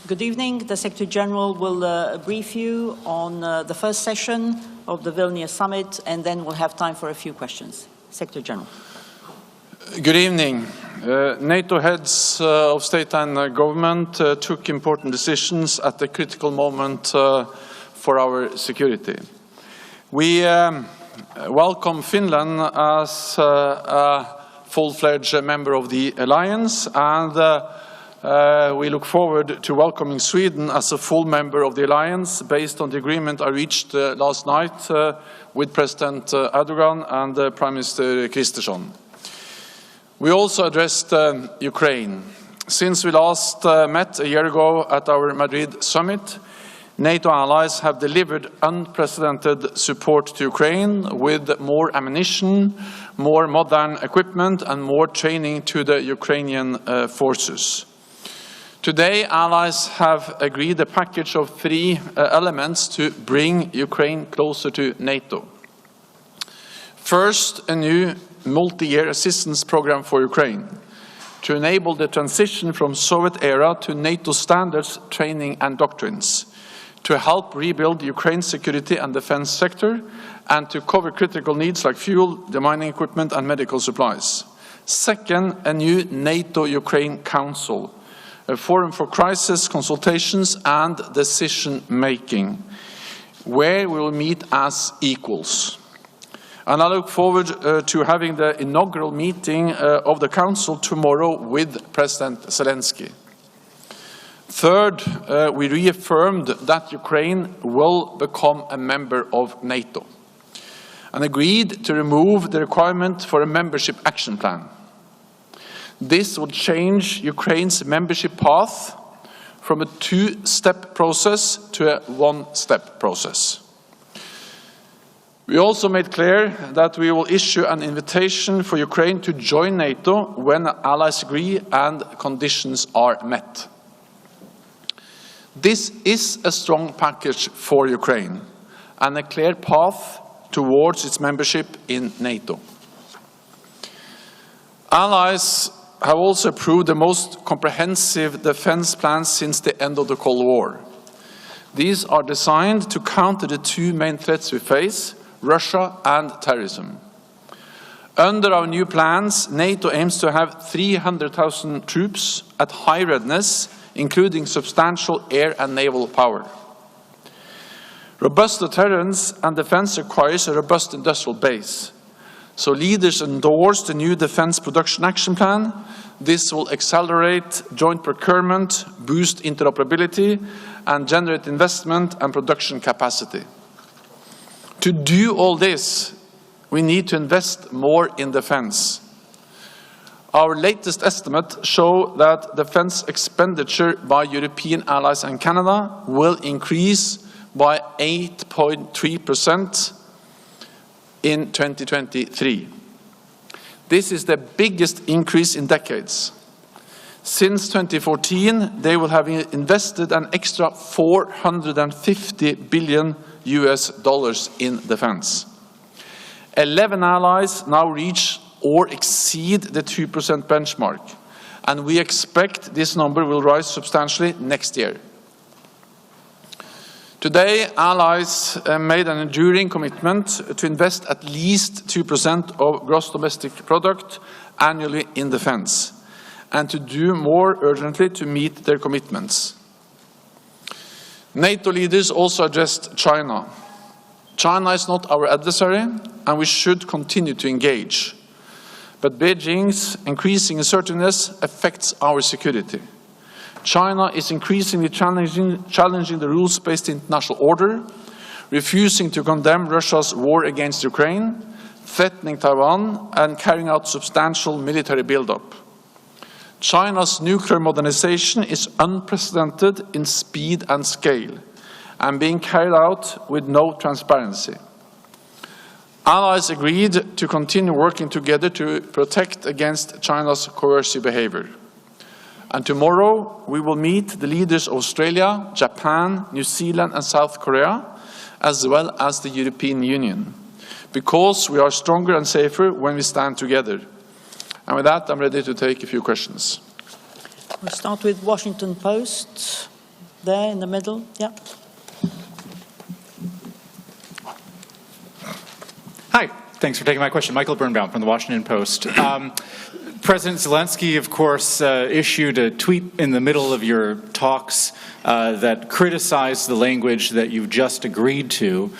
Good evening. The Secretary General will brief you on the first session of the Vilnius summit, and then we'll have time for a few questions. Secretary General. Good evening. NATO heads of state and government took important decisions at a critical moment for our security. We welcome Finland as a full-fledged member of the alliance, and we look forward to welcoming Sweden as a full member of the alliance based on the agreement I reached last night with President Erdogan and Prime Minister Kristersson. We also addressed Ukraine. Since we last met a year ago at our Madrid summit, NATO allies have delivered unprecedented support to Ukraine with more ammunition, more modern equipment and more training to the Ukrainian forces. Today, allies have agreed a package of 3 elements to bring Ukraine closer to NATO. First, a new multi-year assistance program for Ukraine to enable the transition from Soviet era to NATO standards, training and doctrines, to help rebuild Ukraine's security and defense sector, and to cover critical needs like fuel, demining equipment and medical supplies. Second, a new NATO-Ukraine Council, a forum for crisis consultations and decision-making, where we will meet as equals. And I look forward to having the inaugural meeting of the Council tomorrow with President Zelensky. Third, we reaffirmed that Ukraine will become a member of NATO and agreed to remove the requirement for a membership action plan. This would change Ukraine's membership path from a 2-step process to a 1-step process. We also made clear that we will issue an invitation for Ukraine to join NATO when allies agree and conditions are met. This is a strong package for Ukraine and a clear path towards its membership in NATO. Allies have also approved the most comprehensive defense plans since the end of the Cold War. These are designed to counter the 2 main threats we face, Russia and terrorism. Under our new plans, NATO aims to have 300,000 troops at high readiness, including substantial air and naval power. Robust deterrence and defense requires a robust industrial base. So leaders endorse the new Defense Production Action Plan. This will accelerate joint procurement, boost interoperability, and generate investment and production capacity. To do all this, we need to invest more in defense. Our latest estimates show that defense expenditure by European allies and Canada will increase by 8.3% in 2023. This is the biggest increase in decades. Since 2014, they will have invested an extra $450 billion in defense. 11 allies now reach or exceed the 2% benchmark, and we expect this number will rise substantially next year. Today, allies made an enduring commitment to invest at least 2% of gross domestic product annually in defense, and to do more urgently to meet their commitments. NATO leaders also addressed China. China is not our adversary, and we should continue to engage. But Beijing's increasing assertiveness affects our security. China is increasingly challenging the rules-based international order, refusing to condemn Russia's war against Ukraine, threatening Taiwan, and carrying out substantial military buildup. China's nuclear modernization is unprecedented in speed and scale, and being carried out with no transparency. Allies agreed to continue working together to protect against China's coercive behavior. And tomorrow we will meet the leaders of Australia, Japan, New Zealand and South Korea, as well as the European Union, because we are stronger and safer when we stand together. And with that, I'm ready to take a few questions. We'll start with Washington Post. There in the middle, yeah. Hi, thanks for taking my question. Michael Birnbaum from the Washington Post. President Zelensky, of course, issued a tweet in the middle of your talks that criticized the language that you've just agreed to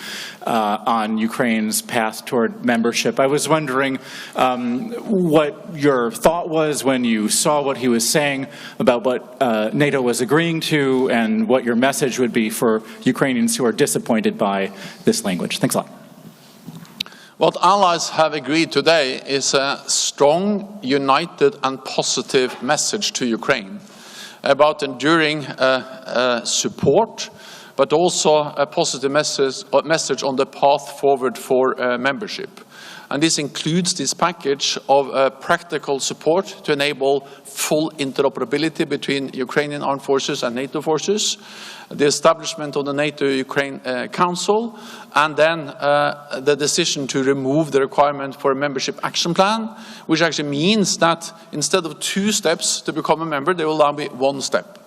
on Ukraine's path toward membership. I was wondering what your thought was when you saw what he was saying about what NATO was agreeing to, and what your message would be for Ukrainians who are disappointed by this language. Thanks a lot. What allies have agreed today is a strong, united and positive message to Ukraine about enduring support, but also a positive message on the path forward for membership. And this includes this package of practical support to enable full interoperability between Ukrainian armed forces and NATO forces, the establishment of the NATO-Ukraine Council, and then the decision to remove the requirement for a membership action plan, which actually means that instead of 2 steps to become a member, there will now be 1 step.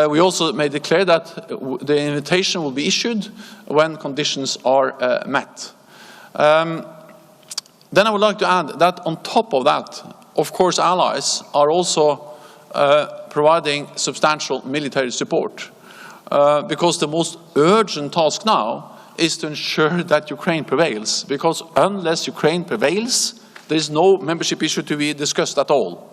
We also made it clear that the invitation will be issued when conditions are met. Then I would like to add that on top of that, of course, allies are also providing substantial military support, because the most urgent task now is to ensure that Ukraine prevails, because unless Ukraine prevails, there is no membership issue to be discussed at all.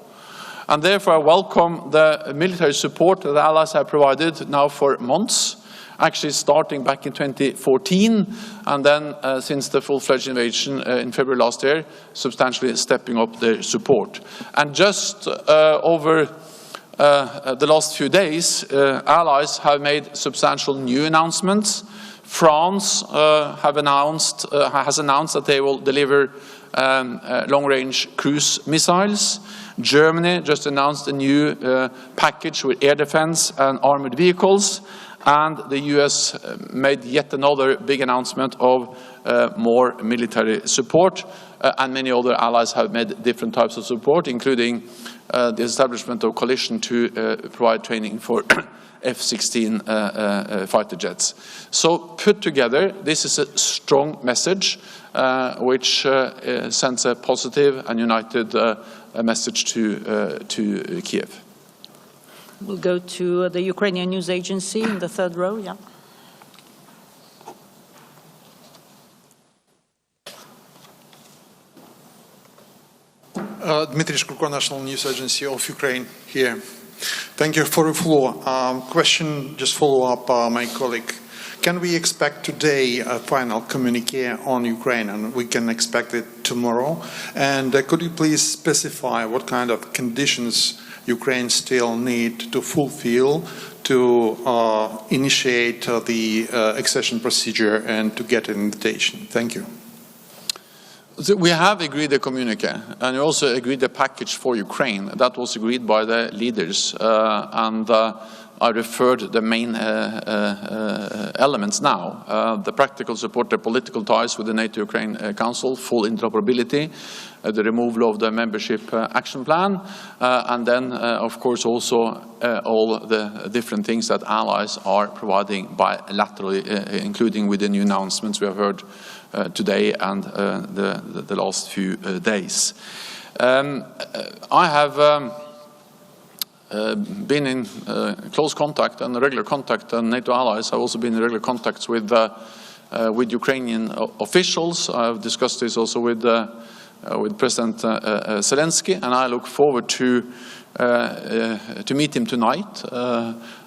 And therefore I welcome the military support that the allies have provided now for months, actually starting back in 2014, and then since the full-fledged invasion in February last year, substantially stepping up their support. And just over the last few days, allies have made substantial new announcements. France has announced that they will deliver long-range cruise missiles. Germany just announced a new package with air defense and armored vehicles. And the US made yet another big announcement of more military support. And many other allies have made different types of support, including the establishment of coalition to provide training for F-16 fighter jets. So put together, this is a strong message which sends a positive and united message to Kiev. We'll go to the Ukrainian news agency in the 3rd row, yeah. Dmitry Shkurko, National News Agency of Ukraine here. Thank you for the floor. Question, just follow up my colleague. Can we expect today a final communique on Ukraine, and we can expect it tomorrow? And could you please specify what kind of conditions Ukraine still need to fulfill to initiate the accession procedure and to get an invitation? Thank you. So we have agreed a communique, and we also agreed a package for Ukraine. That was agreed by the leaders, and I referred the main elements now. The practical support, the political ties with the NATO-Ukraine Council, full interoperability, the removal of the membership action plan, and then, of course, also all the different things that allies are providing bilaterally, including with the new announcements we have heard today and the last few days. I have been in close contact and regular contact, and NATO allies have also been in regular contacts with Ukrainian officials. I've discussed this also with President Zelensky, and I look forward to meet him tonight,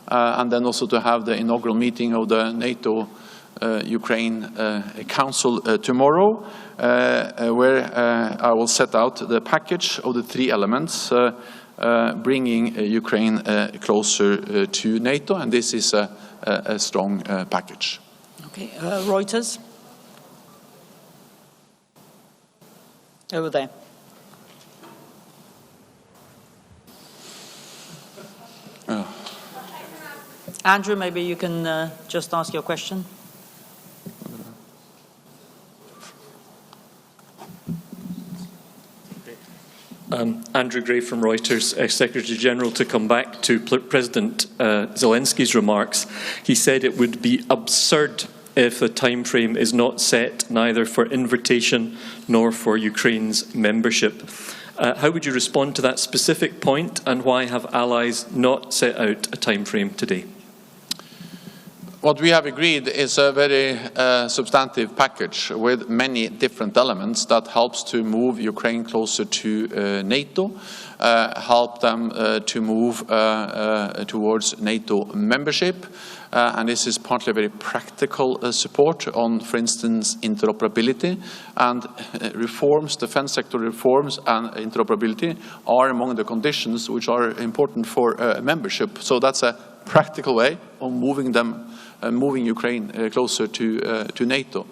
and then also to have the inaugural meeting of the NATO Ukraine Council tomorrow, where I will set out the package of the 3 elements, bringing Ukraine closer to NATO, and this is a strong package. Okay, Reuters. Over there. Andrew, maybe you can just ask your question. Andrew Gray from Reuters, Secretary General, to come back to President Zelensky's remarks. He said it would be absurd if the time frame is not set neither for invitation nor for Ukraine's membership. How would you respond to that specific point, and why have allies not set out a time frame today? What we have agreed is a very substantive package with many different elements that helps to move Ukraine closer to NATO, help them to move towards NATO membership, and this is partly very practical support on, for instance, interoperability, and reforms, defense sector reforms and interoperability are among the conditions which are important for membership. So that's a practical way of moving Ukraine closer to NATO.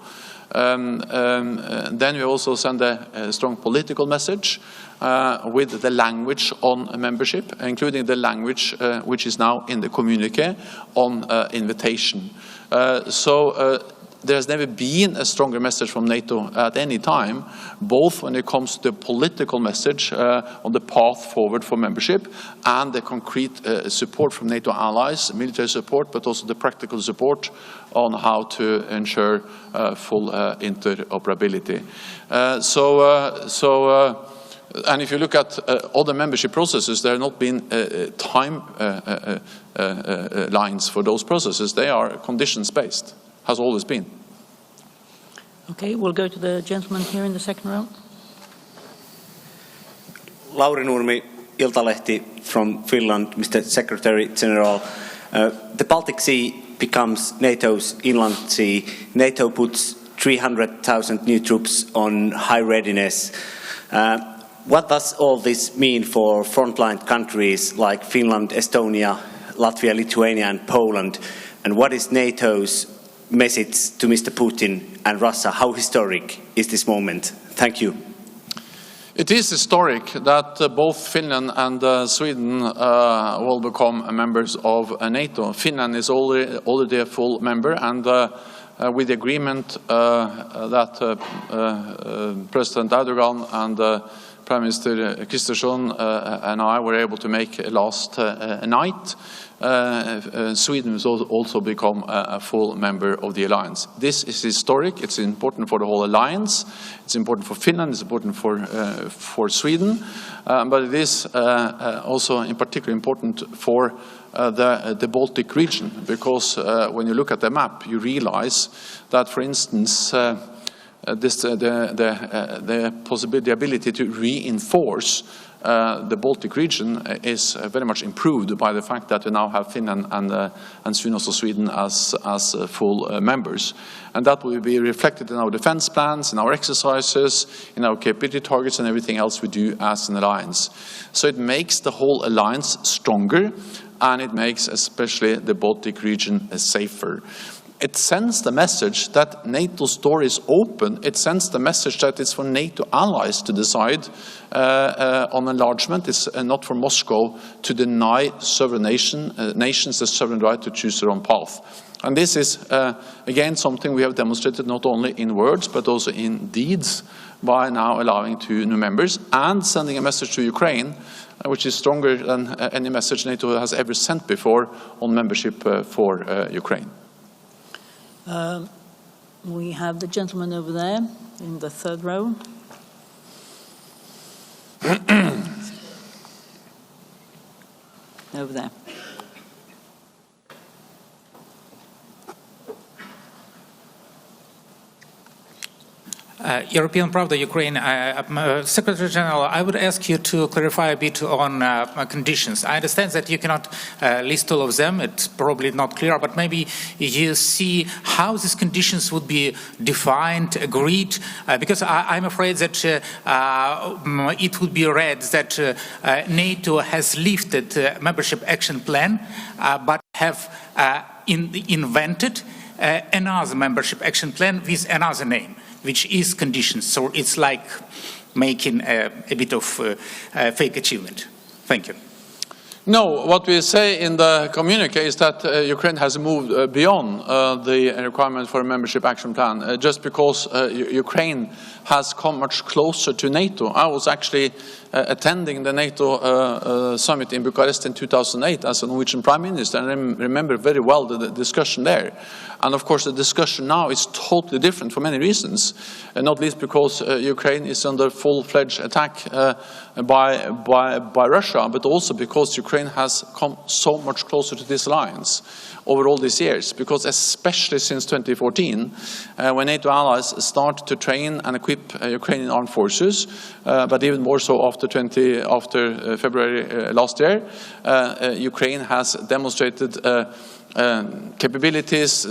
Then we also send a strong political message with the language on membership, including the language which is now in the communique on invitation. There's never been a stronger message from NATO at any time, both when it comes to the political message on the path forward for membership and the concrete support from NATO allies, military support, but also the practical support on how to ensure full interoperability. And if you look at other membership processes, there have not been time lines for those processes. They are conditions-based. Has always been. Okay, we'll go to the gentleman here in the second row. Lauri Nurmi, Iltalehti from Finland, Mr. Secretary General. The Baltic Sea becomes NATO's inland sea. NATO puts 300,000 new troops on high readiness. What does all this mean for frontline countries like Finland, Estonia, Latvia, Lithuania and Poland? And what is NATO's message to Mr. Putin and Russia? How historic is this moment? Thank you. It is historic that both Finland and Sweden will become members of NATO. Finland is already a full member, and with the agreement that President Erdogan and Prime Minister Kristersson and I were able to make last night, Sweden will also become a full member of the alliance. This is historic. It's important for the whole alliance. It's important for Finland. It's important for Sweden. But it is also in particular important for the Baltic region, because when you look at the map, you realize that, for instance, the ability to reinforce the Baltic region is very much improved by the fact that we now have Finland and soon also Sweden as full members. And that will be reflected in our defense plans, in our exercises, in our capability targets and everything else we do as an alliance. So it makes the whole alliance stronger, and it makes especially the Baltic region safer. It sends the message that NATO's door is open. It sends the message that it's for NATO allies to decide on enlargement. It's not for Moscow to deny sovereign nations the sovereign right to choose their own path. And this is, again, something we have demonstrated not only in words, but also in deeds, by now allowing 2 new members and sending a message to Ukraine, which is stronger than any message NATO has ever sent before on membership for Ukraine. We have the gentleman over there in the third row. Over there. European Pravda, Ukraine. Secretary General, I would ask you to clarify a bit on conditions. I understand that you cannot list all of them. It's probably not clear, but maybe you see how these conditions would be defined, agreed, because I'm afraid that it would be read that NATO has lifted membership action plan, but have invented another membership action plan with another name, which is conditions. So it's like making a bit of fake achievement. Thank you. No, what we say in the communique is that Ukraine has moved beyond the requirement for a membership action plan, just because Ukraine has come much closer to NATO. I was actually attending the NATO summit in Bucharest in 2008 as a Norwegian Prime Minister, and I remember very well the discussion there. And of course the discussion now is totally different for many reasons, not least because Ukraine is under full-fledged attack by Russia, but also because Ukraine has come so much closer to this alliance over all these years, because especially since 2014, when NATO allies start to train and equip Ukrainian armed forces, but even more so after February last year, Ukraine has demonstrated capabilities,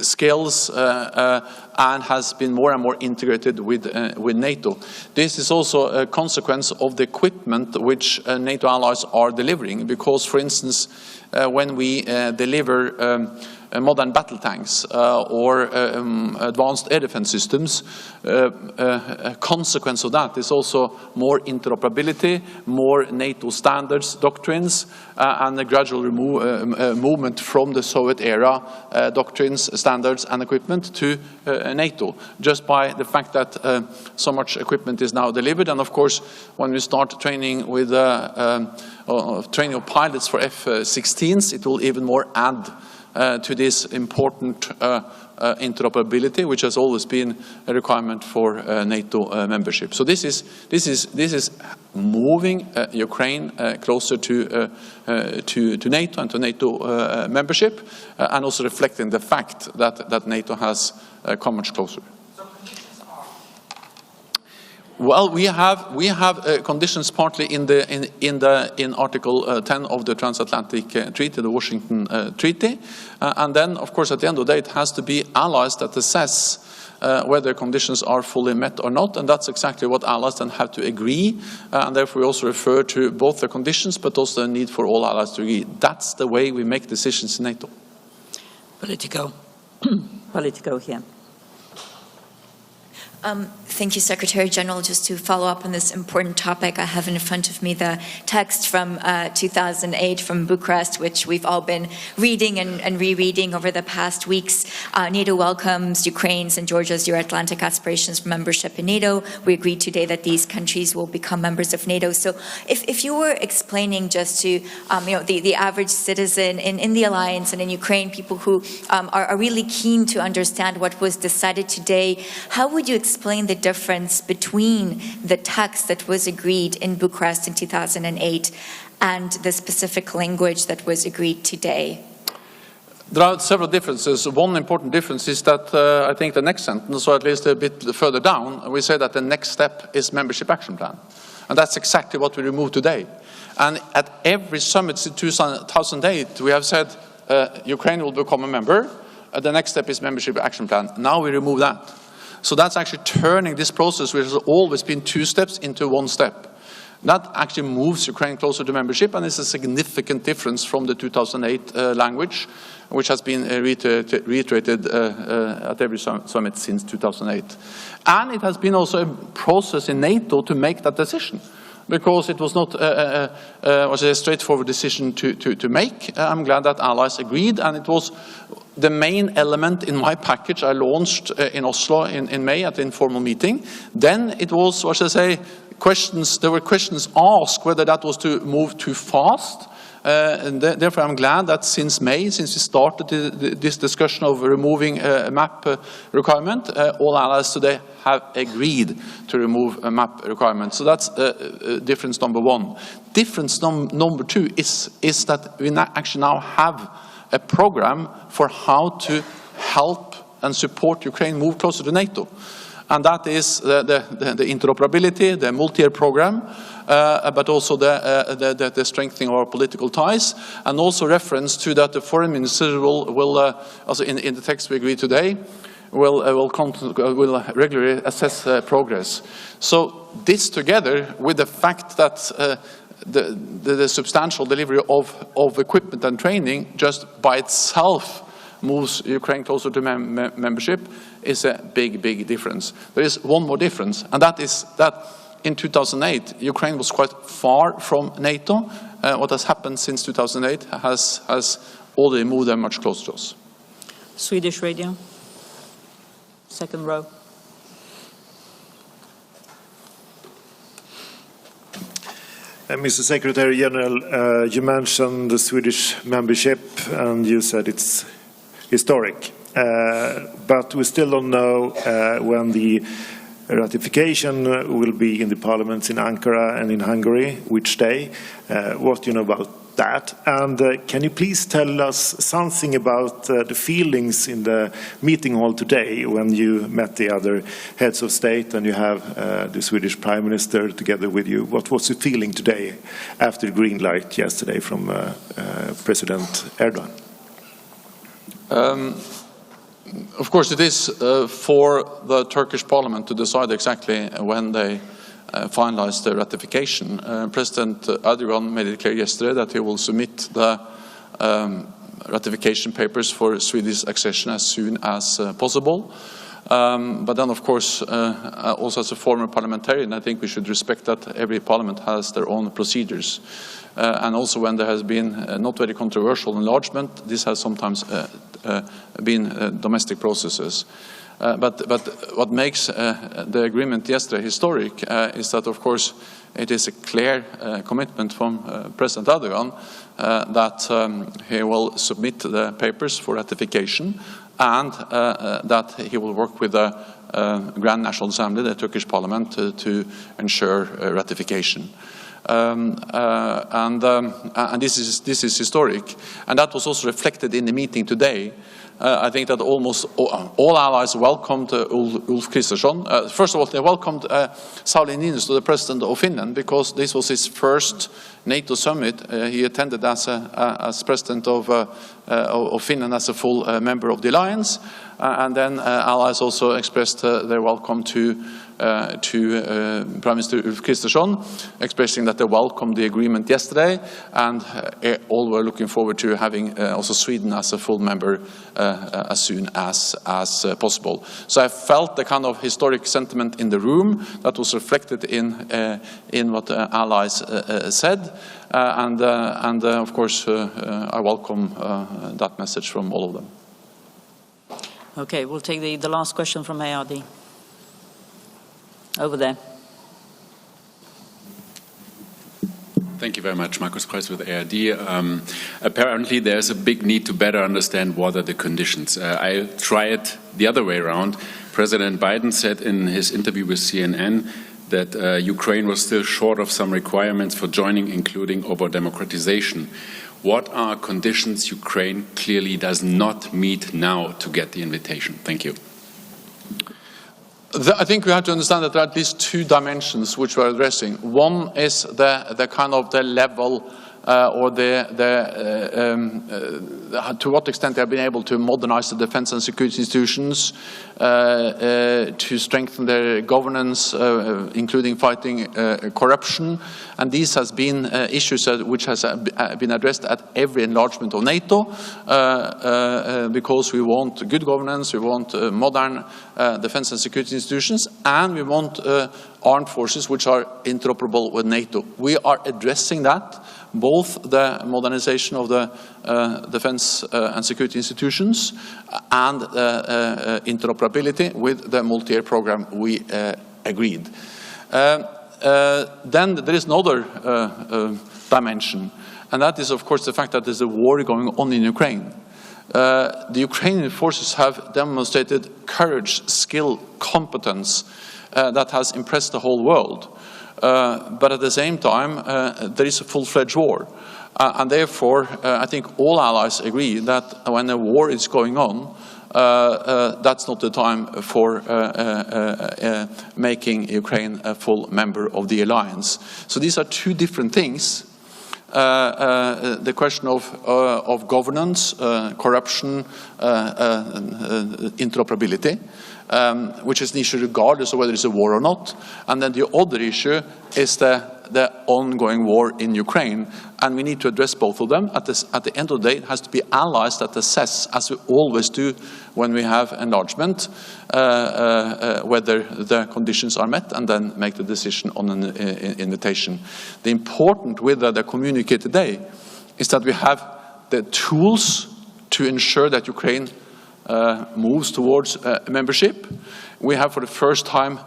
skills, and has been more and more integrated with NATO. This is also a consequence of the equipment which NATO allies are delivering, because, for instance, when we deliver modern battle tanks or advanced air defense systems, a consequence of that is also more interoperability, more NATO standards, doctrines, and a gradual movement from the Soviet era doctrines, standards and equipment to NATO, just by the fact that so much equipment is now delivered. And of course, when we start training with training of pilots for F-16s, it will even more add to this important interoperability, which has always been a requirement for NATO membership. So this is moving Ukraine closer to NATO and to NATO membership, and also reflecting the fact that NATO has come much closer. Well, we have conditions partly in Article 10 of the Transatlantic Treaty, the Washington Treaty, and then, of course, at the end of the day, it has to be allies that assess whether conditions are fully met or not, and that's exactly what allies then have to agree, and therefore we also refer to both the conditions, but also the need for all allies to agree. That's the way we make decisions in NATO. Politico here. Thank you, Secretary General. Just to follow up on this important topic, I have in front of me the text from 2008 from Bucharest, which we've all been reading and rereading over the past weeks. NATO welcomes Ukraine's and Georgia's Euro-Atlantic aspirations for membership in NATO. We agreed today that these countries will become members of NATO. So if you were explaining just to the average citizen in the alliance and in Ukraine, people who are really keen to understand what was decided today, how would you explain the difference between the text that was agreed in Bucharest in 2008 and the specific language that was agreed today? There are several differences. One important difference is that I think the next sentence, or at least a bit further down, we say that the next step is membership action plan. And that's exactly what we removed today. And at every summit since 2008, we have said Ukraine will become a member. The next step is membership action plan. Now we remove that. So that's actually turning this process, which has always been two steps, into one step. That actually moves Ukraine closer to membership, and it's a significant difference from the 2008 language, which has been reiterated at every summit since 2008. And it has been also a process in NATO to make that decision, because it was not was a straightforward decision to make. I'm glad that allies agreed, and it was the main element in my package I launched in Oslo in May at the informal meeting. Then it was, what should I say, questions. There were questions asked whether that was to move too fast. And therefore, I'm glad that since May, since we started this discussion of removing a map requirement, all allies today have agreed to remove a map requirement. So that's difference number one. Difference number two is that we actually now have a program for how to help and support Ukraine move closer to NATO. And that is the interoperability, the multi-year program, but also the strengthening of our political ties, and also reference to that the foreign minister will also in the text we agreed today, will regularly assess progress. So this, together with the fact that the substantial delivery of equipment and training just by itself moves Ukraine closer to membership, is a big difference. There is one more difference, and that is that in 2008, Ukraine was quite far from NATO, what has happened since 2008 has already moved them much closer to us. Swedish radio, second row. Mr. Secretary General, you mentioned the Swedish membership and you said it's historic. But we still don't know when the ratification will be in the parliaments in Ankara and in Hungary, which day. What do you know about that? And can you please tell us something about the feelings in the meeting hall today when you met the other heads of state and you have the Swedish Prime Minister together with you? What was the feeling today after the green light yesterday from President Erdogan? Of course, it is for the Turkish parliament to decide exactly when they finalize the ratification. President Erdogan made it clear yesterday that he will submit the ratification papers for Swedish accession as soon as possible. But then, of course, also as a former parliamentarian, I think we should respect that every parliament has their own procedures. And also when there has been not very controversial enlargement, this has sometimes been domestic processes. But what makes the agreement yesterday historic is that, of course, it is a clear commitment from President Erdogan that he will submit the papers for ratification and that he will work with the Grand National Assembly, the Turkish Parliament, to ensure ratification. And this is historic, and that was also reflected in the meeting today. I think that almost all allies welcomed Ulf Kristersson. First of all, they welcomed Sauli Niinistö, the president of Finland, because this was his first NATO summit. He attended as president of Finland as a full member of the alliance. And then allies also expressed their welcome to Prime Minister Ulf Kristersson, expressing that they welcomed the agreement yesterday, and all were looking forward to having also Sweden as a full member as soon as possible. So I felt the kind of historic sentiment in the room that was reflected in what the allies said, and of course I welcome that message from all of them. Okay, we'll take the last question from ARD. Over there. Thank you very much, Markus Kreuz with ARD. Apparently there's a big need to better understand what are the conditions. I try it the other way around. President Biden said in his interview with CNN that Ukraine was still short of some requirements for joining, including over democratization. What are conditions Ukraine clearly does not meet now to get the invitation? Thank you. I think we have to understand that there are at least two dimensions which we're addressing. One is the kind of the level or to what extent they have been able to modernize the defense and security institutions, to strengthen their governance, including fighting corruption. And these has been issues which has been addressed at every enlargement of NATO, because we want good governance, we want modern defense and security institutions, and we want armed forces which are interoperable with NATO. We are addressing that, both the modernization of the defense and security institutions and interoperability with the multi-year program we agreed. Then there is another dimension, and that is, of course, the fact that there's a war going on in Ukraine. The Ukrainian forces have demonstrated courage, skill, competence that has impressed the whole world. But at the same time, there is a full-fledged war. And therefore, I think all allies agree that when a war is going on, that's not the time for making Ukraine a full member of the alliance. So these are two different things. The question of governance, corruption, interoperability, which is an issue regardless of whether it's a war or not. And then the other issue is the ongoing war in Ukraine, and we need to address both of them. At the end of the day, it has to be analyzed and assessed, as we always do when we have enlargement, whether the conditions are met, and then make the decision on an invitation. The important with the communique today is that we have the tools to ensure that Ukraine moves towards membership. We have for the first time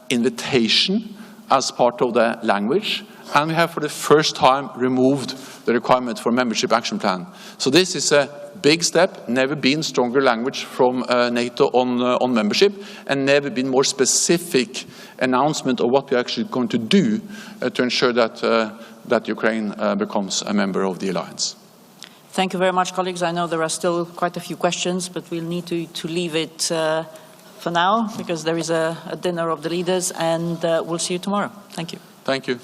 invitation as part of the language, and we have for the first time removed the requirement for membership action plan. So this is a big step, never been stronger language from NATO on membership, and never been more specific announcement of what we're actually going to do to ensure that Ukraine becomes a member of the alliance. Thank you very much, colleagues. I know there are still quite a few questions, but we'll need to leave it for now, because there is a dinner of the leaders, and we'll see you tomorrow. Thank you. Thank you.